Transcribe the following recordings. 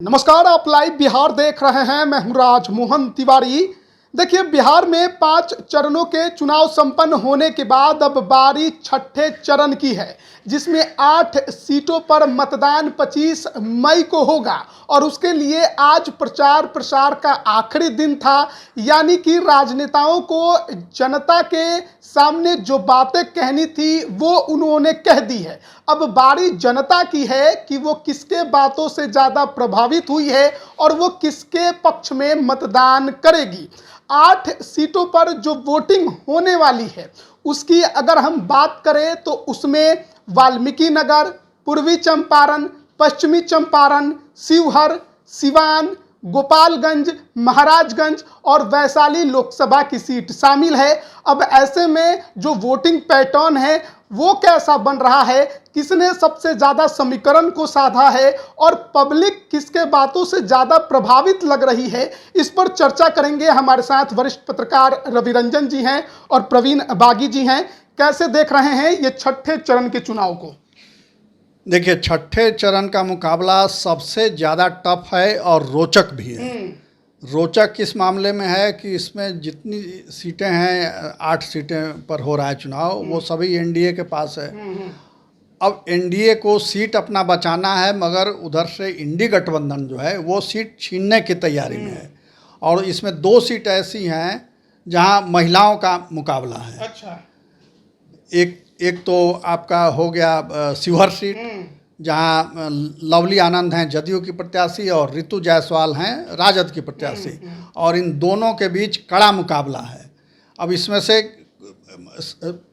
नमस्कार, आप लाइव बिहार देख रहे हैं। मैं हूं राज मोहन तिवारी। देखिए, बिहार में 5 चरणों के चुनाव संपन्न होने के बाद अब बारी छठे चरण की है, जिसमें 8 सीटों पर मतदान 25 मई को होगा और उसके लिए आज प्रचार प्रसार का आखिरी दिन था। यानी कि राजनेताओं को जनता के सामने जो बातें कहनी थी वो उन्होंने कह दी है। अब बारी जनता की है कि वो किसके बातों से ज़्यादा प्रभावित हुई है और वो किसके पक्ष में मतदान करेगी। 8 सीटों पर जो वोटिंग होने वाली है उसकी अगर हम बात करें तो उसमें वाल्मीकि नगर, पूर्वी चंपारण, पश्चिमी चंपारण, शिवहर, सिवान, गोपालगंज, महाराजगंज और वैशाली लोकसभा की सीट शामिल है। अब ऐसे में जो वोटिंग पैटर्न है वो कैसा बन रहा है, किसने सबसे ज़्यादा समीकरण को साधा है और पब्लिक किसके बातों से ज़्यादा प्रभावित लग रही है, इस पर चर्चा करेंगे। हमारे साथ वरिष्ठ पत्रकार रवि रंजन जी हैं और प्रवीण बागी जी हैं। कैसे देख रहे हैं ये छठे चरण के चुनाव को? देखिए, छठे चरण का मुकाबला सबसे ज़्यादा टफ है और रोचक भी है। रोचक किस मामले में है कि इसमें जितनी सीटें हैं, 8 सीटें पर हो रहा है चुनाव, वो सभी एनडीए के पास है। अब एनडीए को सीट अपना बचाना है, मगर उधर से इंडी गठबंधन जो है वो सीट छीनने की तैयारी में है। और इसमें 2 सीट ऐसी हैं जहां महिलाओं का मुकाबला है। अच्छा। एक तो आपका हो गया शिवहर सीट, जहां लवली आनंद हैं जदयू की प्रत्याशी और रितु जायसवाल हैं राजद की प्रत्याशी, और इन दोनों के बीच कड़ा मुकाबला है। अब इसमें से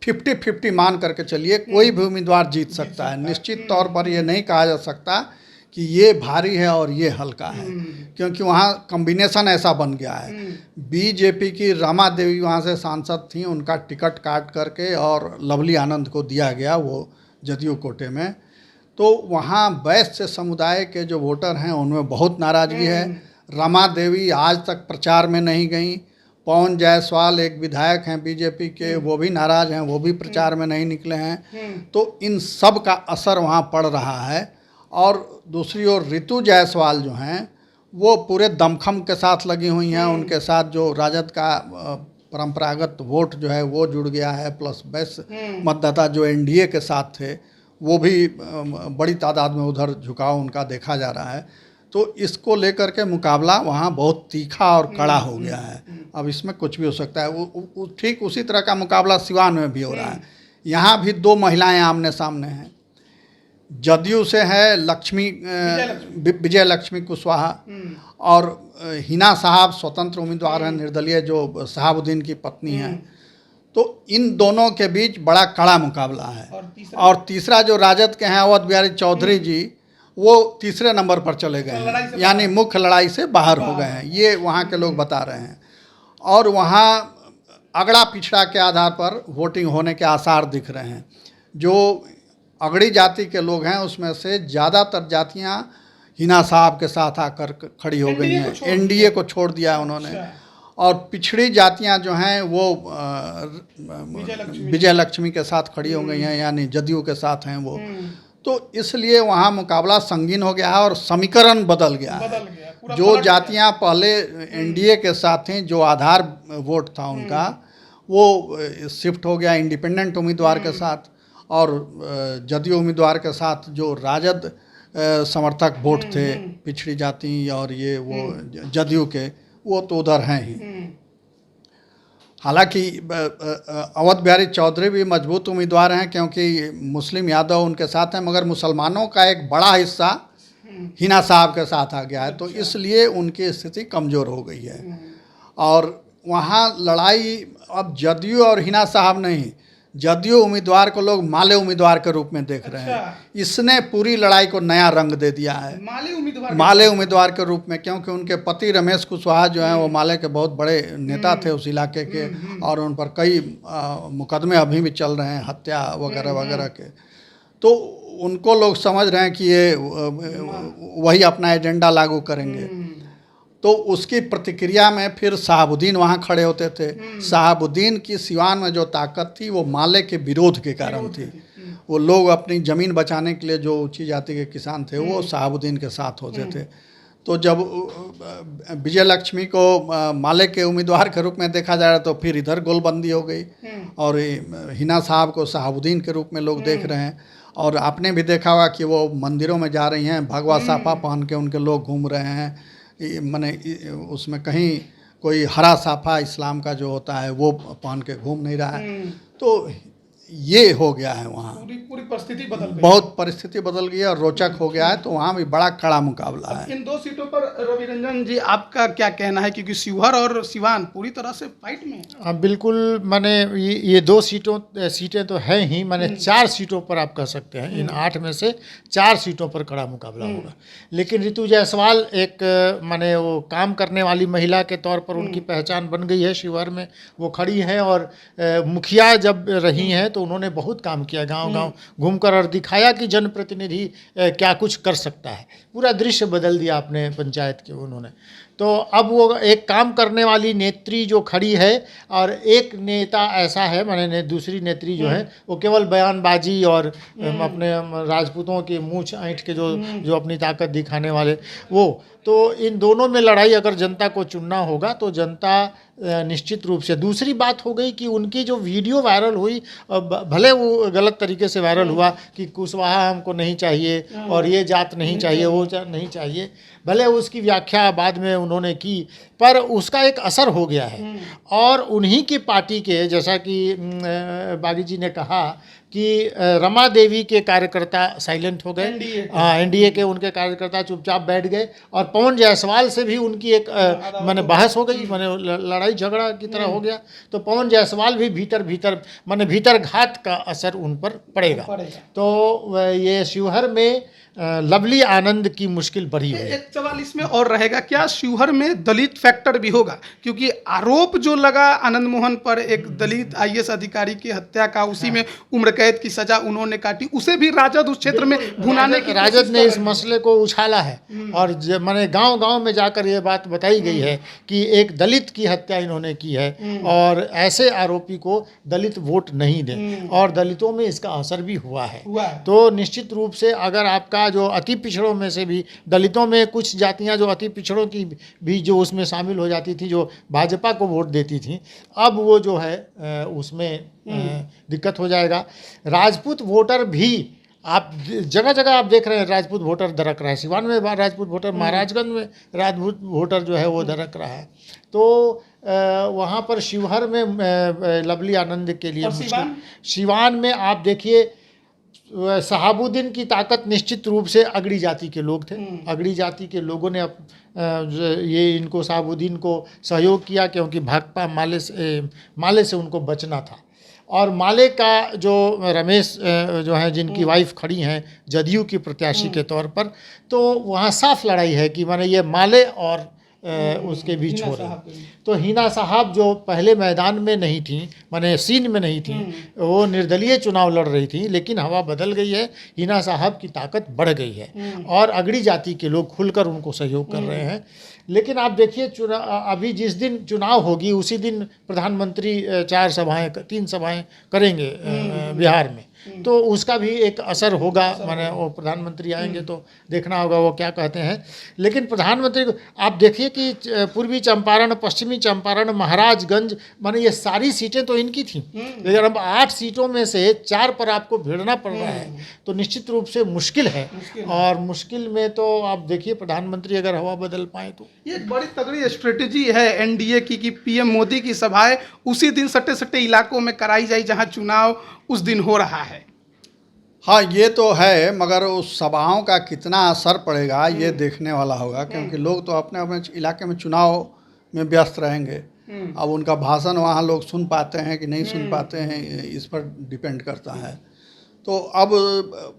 50-50 मान करके चलिए, कोई भी उम्मीदवार जीत सकता है। निश्चित तौर पर यह नहीं कहा जा सकता कि ये भारी है और ये हल्का है, क्योंकि वहाँ कॉम्बिनेशन ऐसा बन गया है। बीजेपी की रमा देवी वहाँ से सांसद थी, उनका टिकट काट करके और लवली आनंद को दिया गया वो जदयू कोटे में। तो वहाँ वैश्य समुदाय के जो वोटर हैं उनमें बहुत नाराज़गी है। रमा देवी आज तक प्रचार में नहीं गई। पवन जायसवाल एक विधायक हैं बीजेपी के, वो भी नाराज़ हैं, वो भी प्रचार में नहीं निकले हैं। तो इन सब का असर वहाँ पड़ रहा है। और दूसरी ओर रितु जायसवाल जो हैं वो पूरे दमखम के साथ लगी हुई हैं। उनके साथ जो राजद का परंपरागत वोट जो है वो जुड़ गया है, प्लस वैश्य मतदाता जो एनडीए के साथ थे वो भी बड़ी तादाद में उधर झुकाव उनका देखा जा रहा है। तो इसको लेकर के मुकाबला वहाँ बहुत तीखा और कड़ा हो गया है। अब इसमें कुछ भी हो सकता है। वो ठीक उसी तरह का मुकाबला सिवान में भी हो रहा है। यहाँ भी 2 महिलाएं आमने सामने हैं। जदयू से है विजय लक्ष्मी कुशवाहा, और हिना साहब स्वतंत्र उम्मीदवार हैं, निर्दलीय, जो शहाबुद्दीन की पत्नी हैं। तो इन दोनों के बीच बड़ा कड़ा मुकाबला है। और तीसरा जो राजद के हैं अवध बिहारी चौधरी जी, वो तीसरे नंबर पर चले गए हैं, यानी मुख्य लड़ाई से बाहर हो गए हैं, ये वहाँ के लोग बता रहे हैं। और वहाँ अगड़ा पिछड़ा के आधार पर वोटिंग होने के आसार दिख रहे हैं। जो अगड़ी जाति के लोग हैं उसमें से ज़्यादातर जातियां हिना साहब के साथ आकर खड़ी हो गई हैं। एनडीए को छोड़ दिया है उन्होंने। और पिछड़ी जातियां जो हैं वो विजय लक्ष्मी के साथ खड़ी हो गई हैं, यानी जदयू के साथ हैं वो। तो इसलिए वहाँ मुकाबला संगीन हो गया है और समीकरण बदल गया है। जो जातियां पहले एनडीए के साथ थीं, जो आधार वोट था उनका, वो शिफ्ट हो गया इंडिपेंडेंट उम्मीदवार के साथ, और जदयू उम्मीदवार के साथ जो राजद समर्थक वोट थे, पिछड़ी जाति और ये वो जदयू के, वो तो उधर हैं ही। हालांकि अवध बिहारी चौधरी भी मजबूत उम्मीदवार हैं, क्योंकि मुस्लिम यादव उनके साथ हैं, मगर मुसलमानों का एक बड़ा हिस्सा हिना साहब के साथ आ गया है। तो इसलिए उनकी स्थिति कमज़ोर हो गई है। और वहाँ लड़ाई अब जदयू और हिना साहब नहीं, जदयू उम्मीदवार को लोग माले उम्मीदवार के रूप में देख रहे हैं। इसने पूरी लड़ाई को नया रंग दे दिया है, माले उम्मीदवार के रूप में, क्योंकि उनके पति रमेश कुशवाहा जो हैं वो माले के बहुत बड़े नेता थे उस इलाके के, और उन पर कई मुकदमे अभी भी चल रहे हैं, हत्या वगैरह वगैरह के। तो उनको लोग समझ रहे हैं कि ये वही अपना एजेंडा लागू करेंगे। तो उसकी प्रतिक्रिया में फिर शहाबुद्दीन वहाँ खड़े होते थे। शहाबुद्दीन की सिवान में जो ताकत थी वो माले के विरोध के कारण थी। वो लोग अपनी ज़मीन बचाने के लिए, जो ऊंची जाति के किसान थे वो शहाबुद्दीन के साथ होते थे। तो जब विजय लक्ष्मी को माले के उम्मीदवार के रूप में देखा जा रहा तो फिर इधर गोलबंदी हो गई और हिना साहब को शहाबुद्दीन के रूप में लोग देख रहे हैं। और आपने भी देखा होगा कि वो मंदिरों में जा रही हैं, भगवा साफा पहन के उनके लोग घूम रहे हैं, माने उसमें कहीं कोई हरा साफा इस्लाम का जो होता है वो पहन के घूम नहीं रहा है। तो ये हो गया है वहाँ, पूरी परिस्थिति बदल गई, बहुत परिस्थिति बदल गई है और रोचक हो गया है। तो वहाँ भी बड़ा कड़ा मुकाबला है। इन 2 सीटों पर रवि रंजन जी आपका क्या कहना है, क्योंकि शिवहर और सिवान पूरी तरह से फाइट में है। हाँ बिल्कुल, माने ये 2 सीटें तो हैं ही, माने 4 सीटों पर आप कह सकते हैं, इन 8 में से 4 सीटों पर कड़ा मुकाबला होगा। लेकिन ऋतु जायसवाल एक माने वो काम करने वाली महिला के तौर पर उनकी पहचान बन गई है शिवहर में, वो खड़ी हैं और मुखिया जब रही हैं तो उन्होंने बहुत काम किया, गांव-गांव घूमकर और दिखाया कि जनप्रतिनिधि क्या कुछ कर सकता है। पूरा दृश्य बदल दिया अपने पंचायत के उन्होंने। तो अब वो एक काम करने वाली नेत्री जो खड़ी है और एक नेता ऐसा है, माने दूसरी नेत्री जो है वो केवल बयानबाजी और अपने राजपूतों की मूंछ ऐंठ के जो अपनी ताकत दिखाने वाले वो, तो इन दोनों में लड़ाई अगर जनता को चुनना होगा तो जनता निश्चित रूप से। दूसरी बात हो गई कि उनकी जो वीडियो वायरल हुई, भले वो गलत तरीके से वायरल हुआ कि कुशवाहा हमको नहीं चाहिए और ये जात नहीं चाहिए, वो जात नहीं चाहिए, भले उसकी व्याख्या बाद में उन्होंने की, पर उसका एक असर हो गया है। और उन्हीं की पार्टी के, जैसा कि बागी जी ने कहा कि रमा देवी के कार्यकर्ता साइलेंट हो गए, एनडीए के उनके कार्यकर्ता चुपचाप बैठ गए और पवन जायसवाल से भी उनकी एक माने बहस हो गई, माने लड़ाई झगड़ा की तरह हो गया। तो पवन जायसवाल भी भीतर माने भीतर घात का असर उन पर पड़ेगा। तो ये शिवहर में लवली आनंद की मुश्किल बढ़ी हुई है। एक सवाल इसमें और रहेगा, क्या शिवहर में दलित फैक्टर भी होगा? क्योंकि आरोप जो लगा आनंद मोहन पर एक दलित आईएएस अधिकारी की हत्या का, उसी में उम्र कैद की सजा उन्होंने काटी, उसे भी राजद उस क्षेत्र में भुनाने की राजद ने इस मसले को उछाला है और माने गांव-गांव में जाकर ये बात बताई गई है कि एक दलित की हत्या इन्होंने की है और ऐसे आरोपी को दलित वोट नहीं दें, और दलितों में इसका असर भी हुआ है। तो निश्चित रूप से अगर आपका जो अति पिछड़ों में से भी, दलितों में कुछ जातियां जो अति पिछड़ों की भी जो उसमें शामिल हो जाती थी, जो भाजपा को वोट देती थी, अब वो जो है उसमें दिक्कत हो जाएगा। राजपूत वोटर भी आप जगह जगह आप देख रहे हैं राजपूत वोटर दरक रहा है। सिवान में राजपूत वोटर, महाराजगंज में राजपूत वोटर जो है वो दरक रहा है। तो वहाँ पर शिवहर में लवली आनंद के लिए मुश्किल। सिवान में आप देखिए शहाबुद्दीन की ताकत निश्चित रूप से अगड़ी जाति के लोग थे। अगड़ी जाति के लोगों ने ये इनको शहाबुद्दीन को सहयोग किया, क्योंकि भाकपा माले से उनको बचना था। और माले का जो रमेश जो हैं, जिनकी वाइफ खड़ी हैं जदयू की प्रत्याशी के तौर पर, तो वहाँ साफ लड़ाई है कि माने ये माले और उसके बीच हो रही। तो हिना साहब जो पहले मैदान में नहीं थी, माने सीन में नहीं थी, वो निर्दलीय चुनाव लड़ रही थी, लेकिन हवा बदल गई है, हिना साहब की ताकत बढ़ गई है और अगड़ी जाति के लोग खुलकर उनको सहयोग कर रहे हैं। लेकिन आप देखिए अभी जिस दिन चुनाव होगी उसी दिन प्रधानमंत्री 3 सभाएं करेंगे बिहार में, तो उसका भी एक असर होगा। माने वो प्रधानमंत्री आएंगे तो देखना होगा वो क्या कहते हैं। लेकिन प्रधानमंत्री को आप देखिए कि पूर्वी चंपारण, पश्चिमी चंपारण, महाराजगंज, माने ये सारी सीटें तो इनकी थी, लेकिन अब 8 सीटों में से 4 पर आपको भिड़ना पड़ रहा है, तो निश्चित रूप से मुश्किल है। और मुश्किल में तो आप देखिए प्रधानमंत्री अगर हवा बदल पाए तो ये एक बड़ी तगड़ी स्ट्रेटेजी है एनडीए की कि पीएम मोदी की सभाएं उसी दिन सट्टे सट्टे इलाकों में कराई जाए जहां चुनाव उस दिन हो रहा है। हाँ, ये तो है, मगर उस सभाओं का कितना असर पड़ेगा ये देखने वाला होगा, क्योंकि लोग तो अपने अपने इलाके में चुनाव में व्यस्त रहेंगे। अब उनका भाषण वहाँ लोग सुन पाते हैं कि नहीं सुन पाते हैं, इस पर डिपेंड करता है। तो अब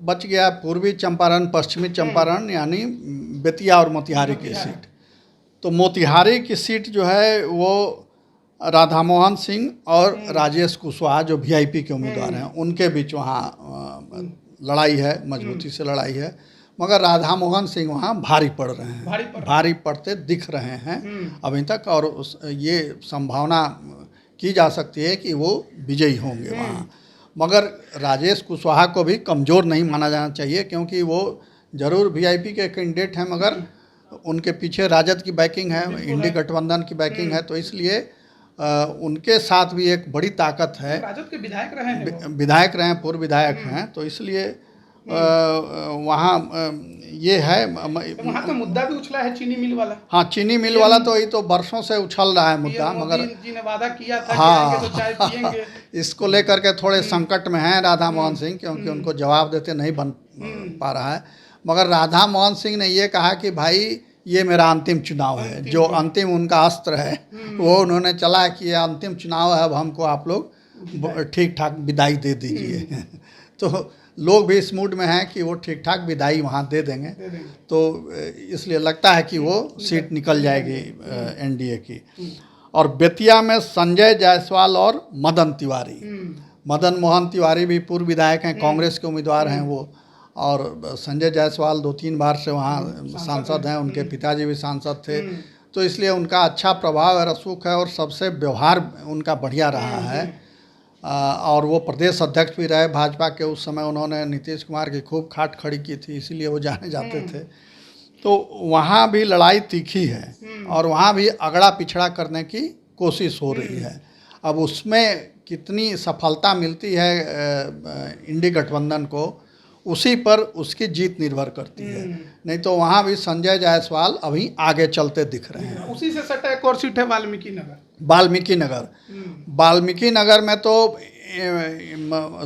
बच गया पूर्वी चंपारण, पश्चिमी चंपारण, यानी बेतिया और मोतिहारी की सीट। तो मोतिहारी की सीट जो है वो राधा मोहन सिंह और राजेश कुशवाहा जो वीआईपी के उम्मीदवार हैं उनके बीच वहाँ लड़ाई है, मजबूती से लड़ाई है, मगर राधा मोहन सिंह वहाँ भारी पड़ रहे हैं, भारी पड़ते दिख रहे हैं अभी तक, और ये संभावना की जा सकती है कि वो विजयी होंगे वहाँ। मगर राजेश कुशवाहा को भी कमज़ोर नहीं माना जाना चाहिए, क्योंकि वो ज़रूर वीआईपी के कैंडिडेट हैं, मगर उनके पीछे राजद की बैकिंग है, इंडी गठबंधन की बैकिंग है, तो इसलिए उनके साथ भी एक बड़ी ताकत है। राजद के विधायक रहे हैं वो। विधायक रहे हैं, पूर्व विधायक हैं, तो इसलिए वहाँ ये है। तो वहाँ तो मुद्दा भी उछला है चीनी मिल वाला। हाँ, चीनी मिल वाला तो ये तो बरसों से उछल रहा है मुद्दा, मगर जी ने वादा किया था हाँ कि आएंगे तो चाय पिएंगे। इसको लेकर के थोड़े संकट में हैं राधा मोहन सिंह, क्योंकि उनको जवाब देते नहीं बन पा रहा है। मगर राधा मोहन सिंह ने ये कहा कि भाई ये मेरा अंतिम चुनाव है, जो अंतिम उनका अस्त्र है वो उन्होंने चला कि ये अंतिम चुनाव है, अब हमको आप लोग ठीक ठाक विदाई दे दीजिए। तो लोग भी इस मूड में हैं कि वो ठीक ठाक विदाई वहाँ दे देंगे, तो इसलिए लगता है कि वो सीट निकल जाएगी एनडीए की। और बेतिया में संजय जायसवाल और मदन तिवारी, मदन मोहन तिवारी भी पूर्व विधायक हैं, कांग्रेस के उम्मीदवार हैं वो, और संजय जायसवाल 2-3 बार से वहाँ सांसद हैं, उनके पिताजी भी सांसद थे, तो इसलिए उनका अच्छा प्रभाव है, रसूख है, और सबसे व्यवहार उनका बढ़िया रहा है। और वो प्रदेश अध्यक्ष भी रहे भाजपा के। उस समय उन्होंने नीतीश कुमार की खूब खाट खड़ी की थी, इसीलिए वो जाने जाते थे। तो वहाँ भी लड़ाई तीखी है और वहाँ भी अगड़ा पिछड़ा करने की कोशिश हो रही है। अब उसमें कितनी सफलता मिलती है इंडी गठबंधन को, उसी पर उसकी जीत निर्भर करती है। नहीं तो वहाँ भी संजय जायसवाल अभी आगे चलते दिख रहे हैं। उसी से सटा एक और सीट है वाल्मीकि नगर। वाल्मीकि नगर में तो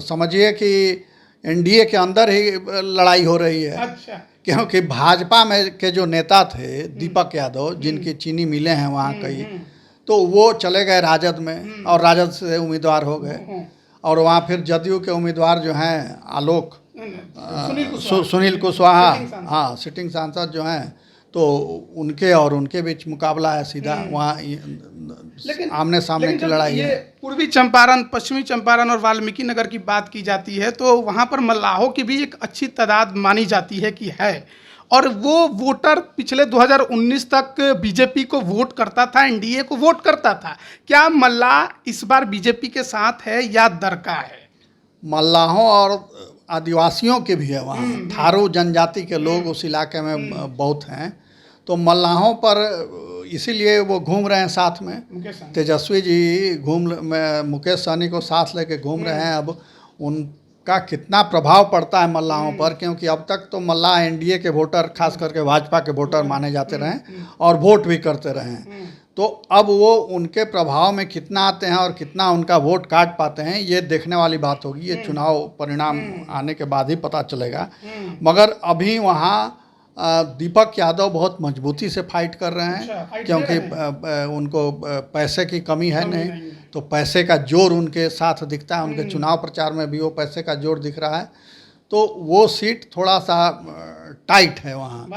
समझिए कि एनडीए के अंदर ही लड़ाई हो रही है। अच्छा। क्योंकि भाजपा में के जो नेता थे दीपक यादव, जिनकी चीनी मिलें हैं वहाँ कई, तो वो चले गए राजद में और राजद से उम्मीदवार हो गए। और वहाँ फिर जदयू के उम्मीदवार जो हैं आलोक सुनील कुशवाहा, हाँ, सिटिंग सांसद जो हैं, तो उनके और उनके बीच मुकाबला है सीधा। वहाँ आमने सामने की लड़ाई है। पूर्वी चंपारण, पश्चिमी चंपारण और वाल्मीकि नगर की बात की जाती है तो वहाँ पर मल्लाहों की भी एक अच्छी तादाद मानी जाती है कि है, और वो वोटर पिछले 2019 तक बीजेपी को वोट करता था, एनडीए को वोट करता था। क्या मल्लाह इस बार बीजेपी के साथ है या दरका है? मल्लाहों और आदिवासियों के भी है वहाँ, थारू जनजाति के लोग उस इलाके में बहुत हैं, तो मल्लाहों पर इसीलिए वो घूम रहे हैं साथ में। तेजस्वी जी मुकेश सहनी को साथ लेके घूम रहे हैं। अब उनका कितना प्रभाव पड़ता है मल्लाहों पर, क्योंकि अब तक तो मल्लाह एनडीए के वोटर, खास करके भाजपा के वोटर माने जाते रहे और वोट भी करते रहे। तो अब वो उनके प्रभाव में कितना आते हैं और कितना उनका वोट काट पाते हैं, ये देखने वाली बात होगी। ये चुनाव परिणाम आने के बाद ही पता चलेगा। मगर अभी वहाँ दीपक यादव बहुत मजबूती से फाइट कर रहे हैं, क्योंकि उनको पैसे की कमी है नहीं, तो पैसे का जोर उनके साथ दिखता है। उनके चुनाव प्रचार में भी वो पैसे का जोर दिख रहा है। तो वो सीट थोड़ा सा टाइट है वहाँ,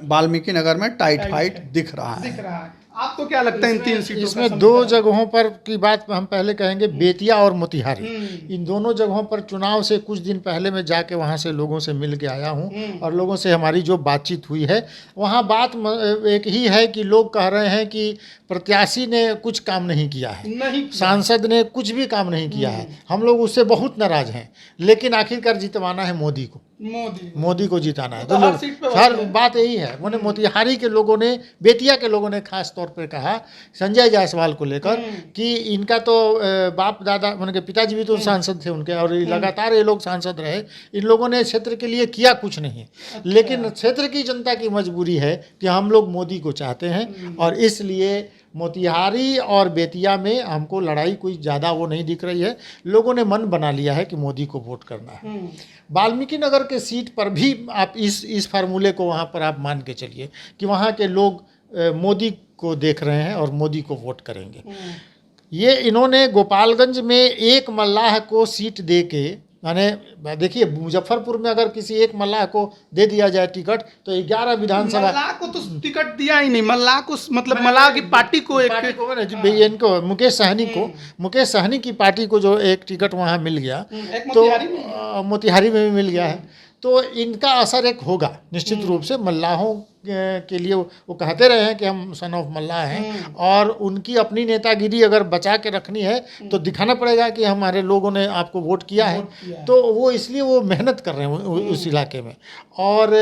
वाल्मीकि नगर में टाइट फाइट दिख रहा है। आपको क्या लगता है इन 3 सीटों? इसमें 2 जगहों पर की बात हम पहले कहेंगे, बेतिया और मोतिहारी। इन दोनों जगहों पर चुनाव से कुछ दिन पहले मैं जाके वहाँ से लोगों से मिल के आया हूँ, और लोगों से हमारी जो बातचीत हुई है, वहाँ बात एक ही है कि लोग कह रहे हैं कि प्रत्याशी ने कुछ काम नहीं किया है, सांसद ने कुछ भी काम नहीं किया है, हम लोग उससे बहुत नाराज हैं, लेकिन आखिरकार जितवाना है मोदी को, मोदी को जिताना है। तो हर बात यही है। मैंने मोतिहारी के लोगों ने, बेतिया के लोगों ने खास तौर पर कहा संजय जायसवाल को लेकर कि इनका तो बाप दादा, उनके पिताजी भी तो सांसद थे उनके, और लगातार ये लोग सांसद रहे, इन लोगों ने क्षेत्र के लिए किया कुछ नहीं। लेकिन क्षेत्र की जनता की मजबूरी है कि हम लोग मोदी को चाहते हैं, और इसलिए मोतिहारी और बेतिया में हमको लड़ाई कोई ज़्यादा वो नहीं दिख रही है। लोगों ने मन बना लिया है कि मोदी को वोट करना है। वाल्मीकि नगर के सीट पर भी आप इस फार्मूले को वहाँ पर आप मान के चलिए कि वहाँ के लोग मोदी को देख रहे हैं और मोदी को वोट करेंगे। ये इन्होंने गोपालगंज में एक मल्लाह को सीट दे के, माने देखिए मुजफ्फरपुर में अगर किसी एक मल्लाह को दे दिया जाए टिकट, तो 11 विधानसभा, मल्लाह को तो टिकट दिया ही नहीं, मल्लाह को मतलब मल्लाह की पार्टी को इनको मुकेश सहनी की पार्टी को जो एक टिकट वहाँ मिल गया, तो मोतिहारी में भी मिल गया है। तो इनका असर एक होगा निश्चित रूप से, मल्लाहों के लिए वो कहते रहे हैं कि हम सन ऑफ मल्ला हैं, और उनकी अपनी नेतागिरी अगर बचा के रखनी है तो दिखाना पड़ेगा कि हमारे लोगों ने आपको वोट किया है। तो वो इसलिए वो मेहनत कर रहे हैं उस इलाके में, और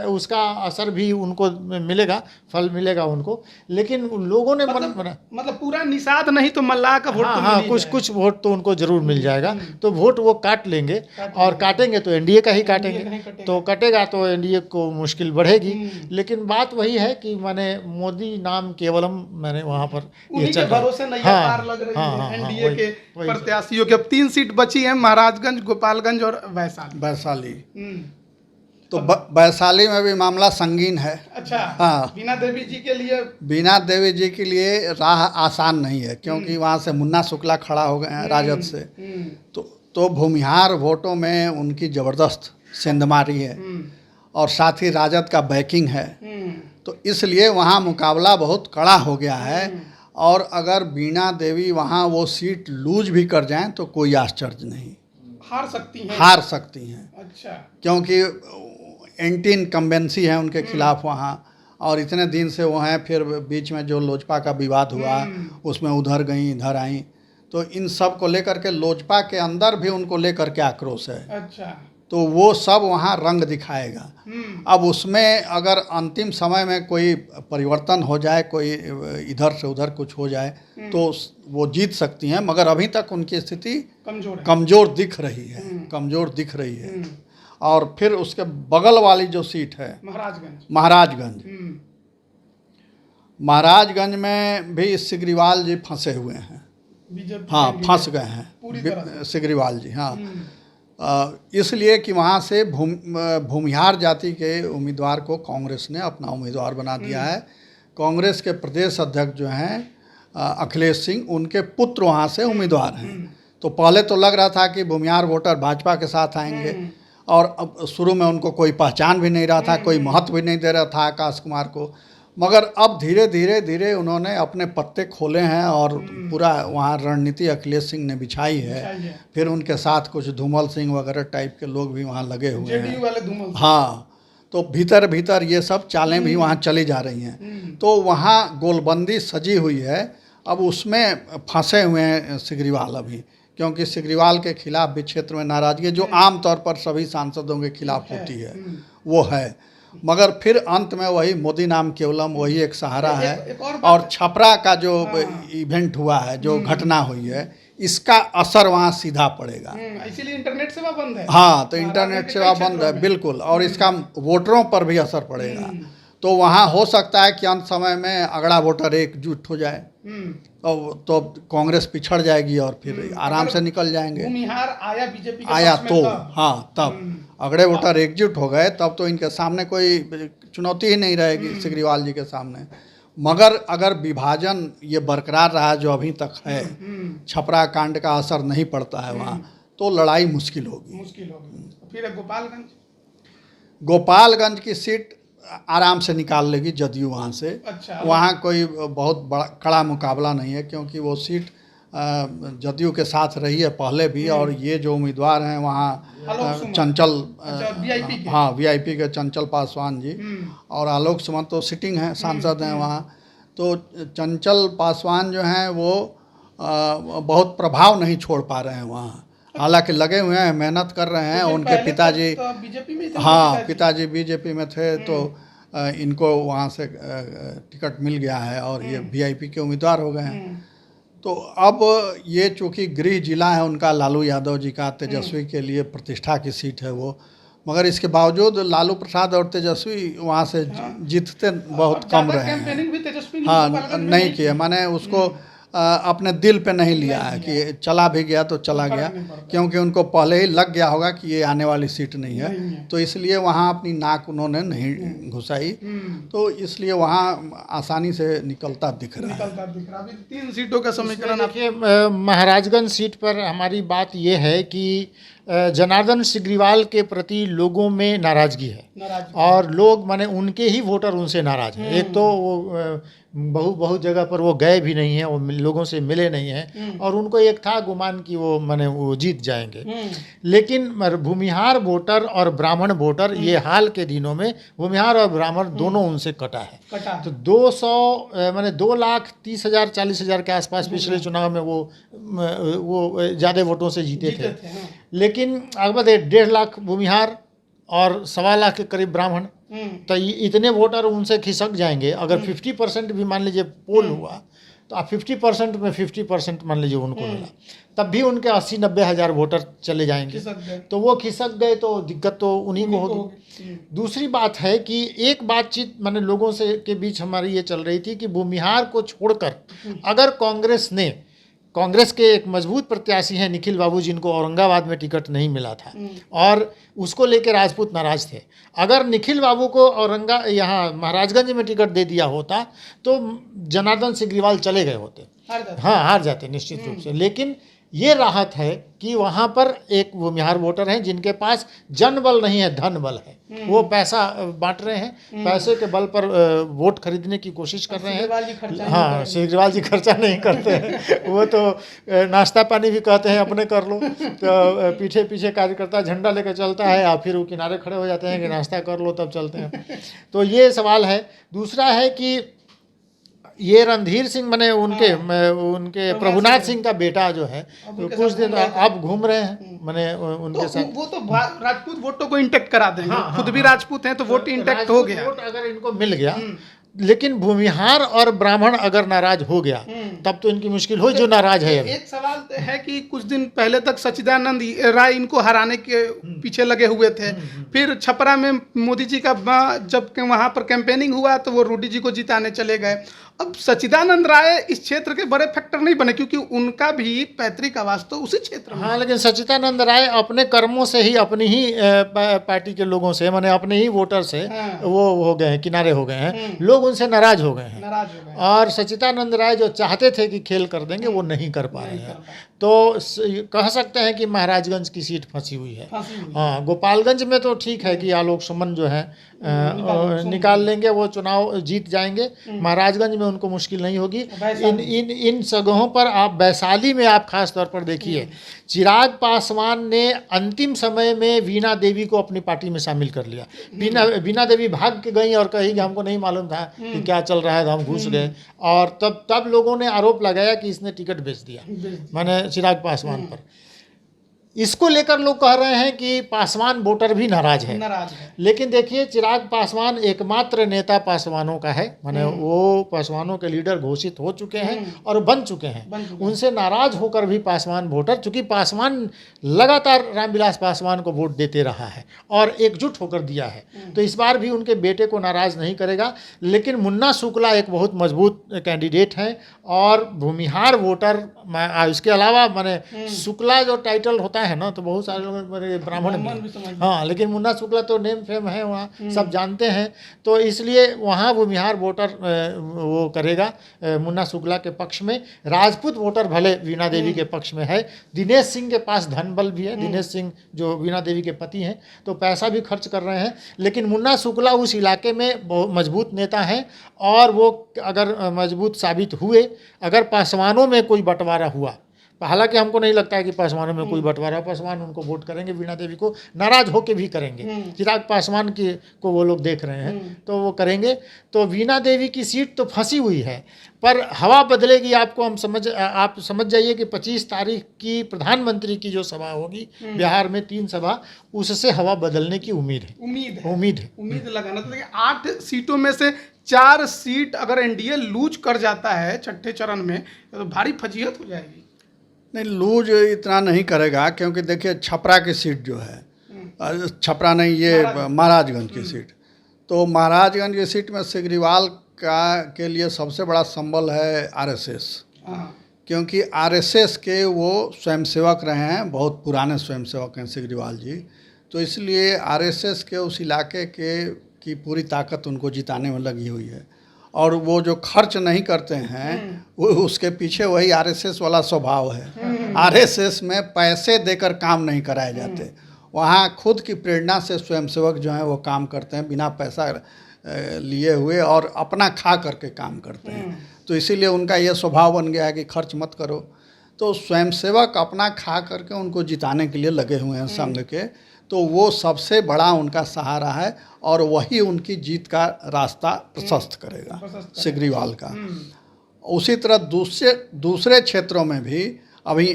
उसका असर भी उनको मिलेगा, फल मिलेगा उनको। लेकिन लोगों ने मतलब पूरा निषाद नहीं तो मल्लाह का वोट तो हाँ, मिल ही कुछ वोट तो उनको जरूर मिल जाएगा। तो वोट वो काट लेंगे, और काटेंगे तो एनडीए का ही काटेंगे, तो कटेगा तो एनडीए को मुश्किल बढ़ेगी। लेकिन बात वही है कि माने मोदी नाम केवलम मैंने वहाँ पर उन्हीं के भरोसे नैया पार लग रही है एनडीए के प्रत्याशियों के। अब 3 सीट बची हैं, महाराजगंज, गोपालगंज और वैशाली। तो वैशाली में भी मामला संगीन है। अच्छा। हाँ, बीना देवी जी के लिए राह आसान नहीं है, क्योंकि वहाँ से मुन्ना शुक्ला खड़ा हो गए हैं राजद से। तो भूमिहार वोटों में उनकी ज़बरदस्त सेंधमारी है, और साथ ही राजद का बैकिंग है। तो इसलिए वहाँ मुकाबला बहुत कड़ा हो गया है, और अगर बीना देवी वहाँ वो सीट लूज भी कर जाएं तो कोई आश्चर्य नहीं, हार सकती हैं। अच्छा। क्योंकि एंटी इनकम्बेंसी है उनके खिलाफ वहाँ, और इतने दिन से वो हैं। फिर बीच में जो लोजपा का विवाद हुआ उसमें उधर गई इधर आई, तो इन सब को लेकर के लोजपा के अंदर भी उनको लेकर के आक्रोश है। अच्छा। तो वो सब वहाँ रंग दिखाएगा। अब उसमें अगर अंतिम समय में कोई परिवर्तन हो जाए, कोई इधर से उधर कुछ हो जाए, तो वो जीत सकती हैं, मगर अभी तक उनकी स्थिति कमज़ोर दिख रही है। और फिर उसके बगल वाली जो सीट है महाराजगंज में भी सिग्रीवाल जी फंसे हुए हैं। हाँ, फंस गए हैं सिग्रीवाल जी। हाँ, इसलिए कि वहाँ से भूमिहार जाति के उम्मीदवार को कांग्रेस ने अपना उम्मीदवार बना दिया है। कांग्रेस के प्रदेश अध्यक्ष जो हैं अखिलेश सिंह, उनके पुत्र वहाँ से उम्मीदवार हैं। तो पहले तो लग रहा था कि भूमिहार वोटर भाजपा के साथ आएंगे, और अब शुरू में उनको कोई पहचान भी नहीं रहा था, कोई महत्व भी नहीं दे रहा था आकाश कुमार को। मगर अब धीरे धीरे उन्होंने अपने पत्ते खोले हैं, और पूरा वहाँ रणनीति अखिलेश सिंह ने बिछाई है। फिर उनके साथ कुछ धूमल सिंह वगैरह टाइप के लोग भी वहाँ लगे हुए हैं। हाँ, तो भीतर ये सब चालें भी वहाँ चली जा रही हैं। तो वहाँ गोलबंदी सजी हुई है। अब उसमें फंसे हुए हैं सिग्रीवाल अभी, क्योंकि सिग्रीवाल के खिलाफ भी क्षेत्र में नाराजगी जो आमतौर पर सभी सांसदों के खिलाफ होती है वो है। मगर फिर अंत में वही मोदी नाम केवलम वही एक सहारा है। और छपरा का जो इवेंट हुआ है, जो घटना हुई है, इसका असर वहाँ सीधा पड़ेगा। इसीलिए इंटरनेट सेवा बंद है। हाँ, तो इंटरनेट सेवा बंद है बिल्कुल, और इसका वोटरों पर भी असर पड़ेगा। तो वहाँ हो सकता है कि अंत समय में अगड़ा वोटर एकजुट हो जाए, तो कांग्रेस पिछड़ जाएगी और फिर आराम से निकल जाएंगे। आया बीजेपी आया तो हाँ, तब अगड़े वोटर एकजुट हो गए, तब तो इनके सामने कोई चुनौती ही नहीं रहेगी सिग्रीवाल जी के सामने। मगर अगर विभाजन ये बरकरार रहा जो अभी तक है, छपरा कांड का असर नहीं पड़ता है वहाँ, तो लड़ाई मुश्किल होगी। फिर गोपालगंज की सीट आराम से निकाल लेगी जदयू वहाँ से। अच्छा। वहाँ कोई बहुत बड़ा कड़ा मुकाबला नहीं है, क्योंकि वो सीट जदयू के साथ रही है पहले भी। और ये जो उम्मीदवार हैं वहाँ चंचल, हाँ, वीआईपी के चंचल पासवान जी और आलोक सुमन तो सिटिंग हैं, सांसद हैं वहाँ। तो चंचल पासवान जो हैं वो बहुत प्रभाव नहीं छोड़ पा रहे हैं वहाँ, हालांकि लगे हुए हैं, मेहनत कर रहे हैं। उनके पिताजी, हाँ, पिताजी बीजेपी में थे, तो इनको वहाँ से टिकट मिल गया है और ये वीआईपी के उम्मीदवार हो गए हैं। तो अब ये चूँकि गृह जिला है उनका, लालू यादव जी का, तेजस्वी के लिए प्रतिष्ठा की सीट है वो, मगर इसके बावजूद लालू प्रसाद और तेजस्वी वहाँ से जीतते बहुत कम रहे हैं। हाँ, नहीं किए, माने उसको अपने दिल पे नहीं लिया है कि चला भी गया तो चला गया, क्योंकि उनको पहले ही लग गया होगा कि ये आने वाली सीट नहीं है, तो इसलिए वहाँ अपनी नाक उन्होंने नहीं घुसाई। तो इसलिए वहाँ आसानी से निकलता दिख रहा है। 3 सीटों का समीकरण। देखिए, महाराजगंज सीट पर हमारी बात ये है कि जनार्दन सिग्रीवाल के प्रति लोगों में नाराज़गी है और लोग माने उनके ही वोटर उनसे नाराज़ हैं। एक तो वो बहुत जगह पर वो गए भी नहीं हैं, वो लोगों से मिले नहीं हैं और उनको एक था गुमान कि वो माने वो जीत जाएंगे। लेकिन भूमिहार वोटर और ब्राह्मण वोटर ये हाल के दिनों में भूमिहार और ब्राह्मण दोनों उनसे कटा है। तो 200 माने 2,30,000 40,000 के आसपास पिछले चुनाव में वो ज़्यादा वोटों से जीते थे। लेकिन अगर 1.5 लाख भूमिहार और 1.25 लाख के करीब ब्राह्मण, तो इतने वोटर उनसे खिसक जाएंगे। अगर 50% भी मान लीजिए पोल हुआ तो आप 50% में 50% मान लीजिए उनको मिला, तब भी उनके 80-90 हज़ार वोटर चले जाएंगे। तो वो खिसक गए तो दिक्कत तो उन्हीं को होगी। दूसरी बात है कि एक बातचीत माने लोगों से के बीच हमारी ये चल रही थी कि भूमिहार को छोड़कर अगर कांग्रेस के एक मजबूत प्रत्याशी हैं निखिल बाबू, जिनको औरंगाबाद में टिकट नहीं मिला था और उसको लेकर राजपूत नाराज थे, अगर निखिल बाबू को यहाँ महाराजगंज में टिकट दे दिया होता तो जनार्दन सिग्रीवाल चले गए होते। हार जाते निश्चित रूप से। लेकिन ये राहत है कि वहाँ पर एक भूमिहार वोटर हैं जिनके पास जनबल नहीं है, धन बल है। वो पैसा बांट रहे हैं, पैसे के बल पर वोट खरीदने की कोशिश कर रहे हैं। हाँ, सिग्रीवाल जी खर्चा नहीं करते हैं। वो तो नाश्ता पानी भी कहते हैं अपने कर लो, तो पीछे पीछे कार्यकर्ता झंडा लेकर चलता है या फिर वो किनारे खड़े हो जाते हैं कि नाश्ता कर लो तब चलते हैं। तो ये सवाल है। दूसरा है कि ये रणधीर सिंह माने उनके प्रभुनाथ सिंह का बेटा जो है तो कुछ दिन अब घूम रहे हैं माने उनके साथ। वो तो राजपूत वोटों को इंटेक्ट करा देंगे। खुद भी राजपूत हैं तो वोट इंटेक्ट हो गया। वोट अगर इनको मिल गया, लेकिन भूमिहार और ब्राह्मण अगर नाराज हो गया तब तो इनकी मुश्किल हो, जो नाराज है। एक सवाल है कि कुछ दिन पहले तक सच्चिदानंद राय इनको हराने के पीछे लगे हुए थे, फिर छपरा में मोदी जी का जब वहां पर कैंपेनिंग हुआ तो वो रूडी जी को जिताने चले गए। अब सच्चिदानंद राय इस क्षेत्र के बड़े फैक्टर नहीं बने क्योंकि उनका भी पैतृक आवास तो उसी क्षेत्र में। हाँ, लेकिन सच्चिदानंद राय अपने कर्मों से ही अपनी ही पार्टी के लोगों से माने अपने ही वोटर से वो हो गए हैं, किनारे हो गए हैं। लोग उनसे नाराज हो गए हैं और सच्चिदानंद राय जो चाहते थे कि खेल कर देंगे वो नहीं कर पा रहे हैं। तो कह सकते हैं कि महाराजगंज की सीट फंसी हुई है। हाँ, गोपालगंज में तो ठीक है कि आलोक सुमन जो है निकाल लेंगे, वो चुनाव जीत जाएंगे। महाराजगंज में उनको मुश्किल नहीं होगी। इन जगहों पर आप वैशाली में आप खास तौर पर देखिए, चिराग पासवान ने अंतिम समय में वीणा देवी को अपनी पार्टी में शामिल कर लिया। वीणा देवी भाग के गई और कही कि हमको नहीं मालूम था कि क्या चल रहा है, तो हम घुस गए। और तब लोगों ने आरोप लगाया कि इसने टिकट बेच दिया माने चिराग पासवान पर। इसको लेकर लोग कह रहे हैं कि पासवान वोटर भी नाराज है। लेकिन देखिए, चिराग पासवान एकमात्र नेता पासवानों का है, माने वो पासवानों के लीडर घोषित हो चुके हैं और बन चुके हैं। उनसे नाराज होकर भी पासवान वोटर, चूंकि पासवान लगातार रामविलास पासवान को वोट देते रहा है और एकजुट होकर दिया है, तो इस बार भी उनके बेटे को नाराज नहीं करेगा। लेकिन मुन्ना शुक्ला एक बहुत मजबूत कैंडिडेट है और भूमिहार वोटर, इसके अलावा माने शुक्ला जो टाइटल होता है ना, तो बहुत सारे लोग ब्राह्मण भी, हाँ, लेकिन मुन्ना शुक्ला तो नेम फेम है, वहाँ सब जानते हैं। तो इसलिए वहाँ भूमिहार वोटर वो करेगा मुन्ना शुक्ला के पक्ष में। राजपूत वोटर भले वीणा देवी के पक्ष में है। दिनेश सिंह के पास धन बल भी है। दिनेश सिंह जो वीणा देवी के पति हैं, तो पैसा भी खर्च कर रहे हैं। लेकिन मुन्ना शुक्ला उस इलाके में बहुत मजबूत नेता हैं और वो अगर मजबूत साबित हुए, अगर पासवानों में कोई बंटवारा हुआ, हालांकि हमको नहीं लगता है कि पासवानों में कोई बंटवारा, पासवान उनको वोट करेंगे, वीणा देवी को नाराज होके भी करेंगे। चिराग पासवान को वो लोग देख रहे हैं तो वो करेंगे। तो वीणा देवी की सीट तो फंसी हुई है, पर हवा बदलेगी। आप समझ जाइए कि 25 तारीख की प्रधानमंत्री की जो सभा होगी बिहार में, 3 सभा, उससे हवा बदलने की उम्मीद है। उम्मीद लगाना तो 8 सीटों में से 4 सीट अगर एनडीए लूज कर जाता है छठे चरण में तो भारी फजीहत हो जाएगी। नहीं, लूज इतना नहीं करेगा, क्योंकि देखिए छपरा की सीट जो है, छपरा नहीं, ये महाराजगंज की सीट, तो महाराजगंज की सीट में सिग्रीवाल के लिए सबसे बड़ा संबल है आरएसएस, क्योंकि आरएसएस के वो स्वयंसेवक रहे हैं, बहुत पुराने स्वयंसेवक हैं सिग्रीवाल जी। तो इसलिए आरएसएस के उस इलाके की पूरी ताकत उनको जिताने में लगी हुई है। और वो जो खर्च नहीं करते हैं वो उसके पीछे वही आरएसएस वाला स्वभाव है। आरएसएस में पैसे देकर काम नहीं कराए जाते, वहाँ खुद की प्रेरणा से स्वयंसेवक जो हैं वो काम करते हैं बिना पैसा लिए हुए और अपना खा करके काम करते हैं। तो इसीलिए उनका ये स्वभाव बन गया है कि खर्च मत करो। तो स्वयंसेवक अपना खा करके उनको जिताने के लिए लगे हुए हैं संघ के, तो वो सबसे बड़ा उनका सहारा है और वही उनकी जीत का रास्ता प्रशस्त करेगा सिग्रीवाल का। उसी तरह दूसरे क्षेत्रों में भी अभी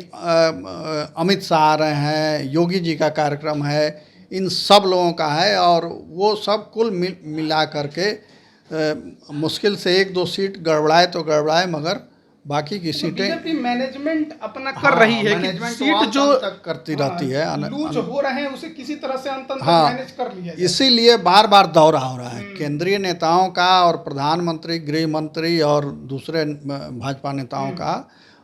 अमित शाह आ रहे हैं, योगी जी का कार्यक्रम है, इन सब लोगों का है और वो सब कुल मिला करके मुश्किल से 1-2 सीट गड़बड़ाए तो गड़बड़ाए, मगर बाकी की सीटें बीजेपी मैनेजमेंट अपना कर रही है कि सीट जो तक करती रहती है, लूज हो रहे हैं उसे किसी तरह से अंत तक मैनेज कर लिया जाए। इसीलिए बार बार दौरा हो रहा है केंद्रीय नेताओं का और प्रधानमंत्री, गृह मंत्री और दूसरे भाजपा नेताओं का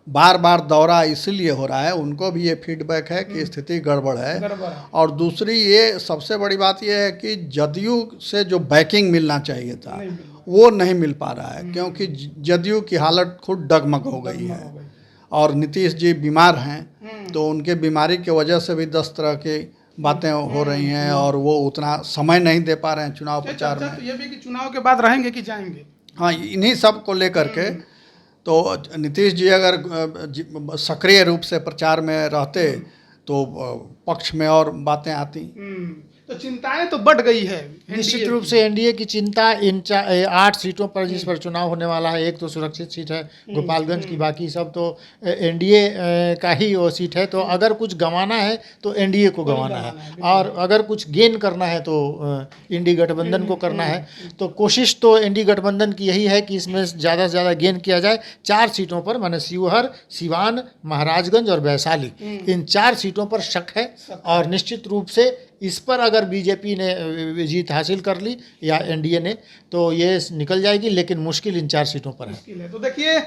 बार बार दौरा इसलिए हो रहा है। उनको भी ये फीडबैक है कि स्थिति गड़बड़ है। और दूसरी ये सबसे बड़ी बात ये है कि जदयू से जो बैकिंग मिलना चाहिए था वो नहीं मिल पा रहा है, क्योंकि जदयू की हालत खुद डगमग हो गई है और नीतीश जी बीमार हैं, तो उनके बीमारी की वजह से भी 10 तरह की बातें हो रही हैं और वो उतना समय नहीं दे पा रहे हैं चुनाव प्रचार में। तो ये भी कि चुनाव के बाद रहेंगे कि जाएंगे? हाँ, इन्हीं सब को लेकर के तो नीतीश जी अगर सक्रिय रूप से प्रचार में रहते तो पक्ष में और बातें आती। तो चिंताएं तो बढ़ गई है निश्चित रूप से। एनडीए की चिंता इन 8 सीटों पर जिस पर चुनाव होने वाला है, एक तो सुरक्षित सीट है गोपालगंज की, बाकी सब तो एनडीए का ही वो सीट है। तो अगर कुछ गंवाना है तो एनडीए को गंवाना है और अगर कुछ गेन करना है तो इंडी गठबंधन को करना है। तो कोशिश तो इंडी गठबंधन की यही है कि इसमें ज़्यादा से ज़्यादा गेन किया जाए 4 सीटों पर, माने शिवहर, सिवान, महाराजगंज और वैशाली, इन 4 सीटों पर शक है। और निश्चित रूप से इस पर अगर बीजेपी ने जीत हासिल कर ली या एनडीए ने तो ये निकल जाएगी, लेकिन मुश्किल इन 4 सीटों पर है। तो देखिए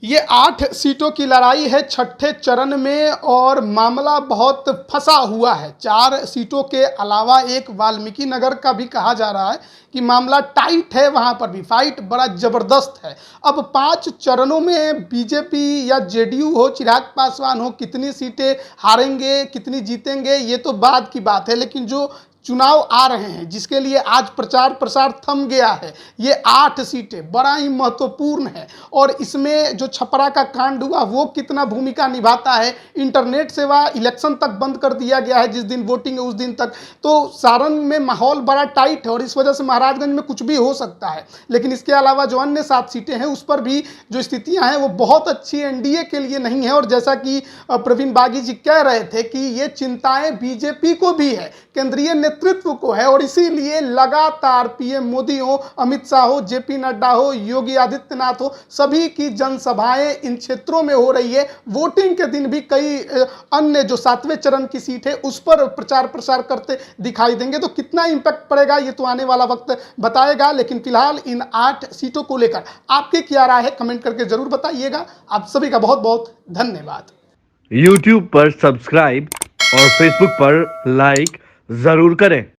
ये 8 सीटों की लड़ाई है 6ठे चरण में और मामला बहुत फंसा हुआ है। 4 सीटों के अलावा एक वाल्मीकि नगर का भी कहा जा रहा है कि मामला टाइट है, वहां पर भी फाइट बड़ा जबरदस्त है। अब 5 चरणों में बीजेपी या जेडीयू हो, चिराग पासवान हो, कितनी सीटें हारेंगे कितनी जीतेंगे ये तो बाद की बात है, लेकिन जो चुनाव आ रहे हैं जिसके लिए आज प्रचार प्रसार थम गया है, ये 8 सीटें बड़ा ही महत्वपूर्ण है। और इसमें जो छपरा का कांड हुआ वो कितना भूमिका निभाता है। इंटरनेट सेवा इलेक्शन तक बंद कर दिया गया है, जिस दिन वोटिंग है उस दिन तक। तो सारण में माहौल बड़ा टाइट है और इस वजह से महाराजगंज में कुछ भी हो सकता है। लेकिन इसके अलावा जो अन्य 7 सीटें हैं उस पर भी जो स्थितियां हैं वो बहुत अच्छी एनडीए के लिए नहीं है। और जैसा कि प्रवीण बागी जी कह रहे थे कि ये चिंताएं बीजेपी को भी है, केंद्रीय नेतृत्व को है, और इसीलिए लगातार पीएम मोदी हो, अमित शाह हो, जेपी नड्डा हो, योगी आदित्यनाथ हो, सभी की जनसभाएं इन क्षेत्रों में हो रही है। वोटिंग के दिन भी कई अन्य जो 7वें चरण की सीट है उस पर प्रचार प्रसार करते दिखाई देंगे। तो कितना इंपैक्ट पड़ेगा ये तो आने वाला वक्त बताएगा। लेकिन फिलहाल इन 8 सीटों को लेकर आपकी क्या राय है कमेंट करके जरूर बताइएगा। आप सभी का बहुत बहुत धन्यवाद। YouTube पर सब्सक्राइब और Facebook पर लाइक जरूर करें।